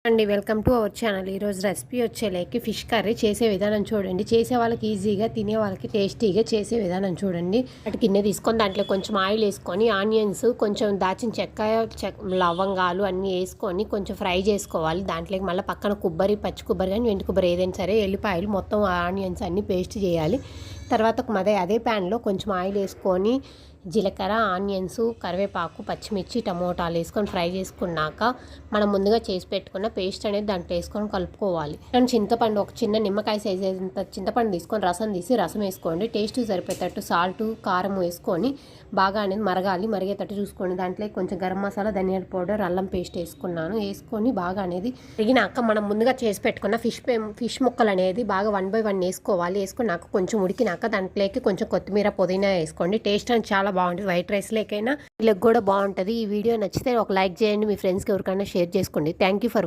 అండి welcome to our channel. ఈరోజు recipe వచ్చేలేకి fish curry చేసే విధానం చూడండి. చేసే వాళ్ళకి ఈజీగా, తినే వాళ్ళకి టేస్టీగా చేసే విధానం చూడండి. వాటి గిన్నె తీసుకొని దాంట్లో కొంచెం ఆయిల్ వేసుకొని ఆనియన్స్, కొంచెం దాచిన చెక్క, లవంగాలు అన్నీ వేసుకొని కొంచెం ఫ్రై చేసుకోవాలి. దాంట్లోకి మళ్ళీ పక్కన పచ్చి కొబ్బరి కానీ ఎండు కొబ్బరి ఏదైనా సరే, ఎల్లిపాయలు మొత్తం ఆనియన్స్ అన్నీ పేస్ట్ చేయాలి. తర్వాత అదే ప్యాన్లో కొంచెం ఆయిల్ వేసుకొని జీలకర్ర, ఆనియన్స్, కరివేపాకు, పచ్చిమిర్చి, టమోటాలు వేసుకొని ఫ్రై చేసుకున్నాక మనం ముందుగా చేసి పెట్టుకున్న పేస్ట్ అనేది దాంట్లో వేసుకొని కలుపుకోవాలి. అండ్ చింతపండు, ఒక చిన్న నిమ్మకాయ సైజ్ అంత చింతపండు తీసుకొని రసం తీసి రసం వేసుకోండి. టేస్ట్ సరిపోయేటట్టు సాల్ట్, కారం వేసుకొని బాగా అనేది మరగాలి. మరిగేటట్టు చూసుకోండి. దాంట్లో కొంచెం గరం మసాలా, ధనియాల పౌడర్, అల్లం పేస్ట్ వేసుకొని బాగా అనేది మరిగినాక మనం ముందుగా చేసి పెట్టుకున్న ఫిష్ ముక్కలు అనేది బాగా 1 by 1 వేసుకోవాలి. వేసుకున్నాక కొంచెం ఉడికినాక దాంట్లోకి కొంచెం కొత్తిమీర, పుదీనా వేసుకోండి. టేస్ట్ అని చాలా బాగుంటుంది. వైట్ రైస్ లేకైనా వీళ్ళకి కూడా బాగుంటుంది. ఈ వీడియో నచ్చితే ఒక లైక్ చేయండి. మీ ఫ్రెండ్స్కి ఎవరికైనా షేర్ చేసుకోండి. Thank you for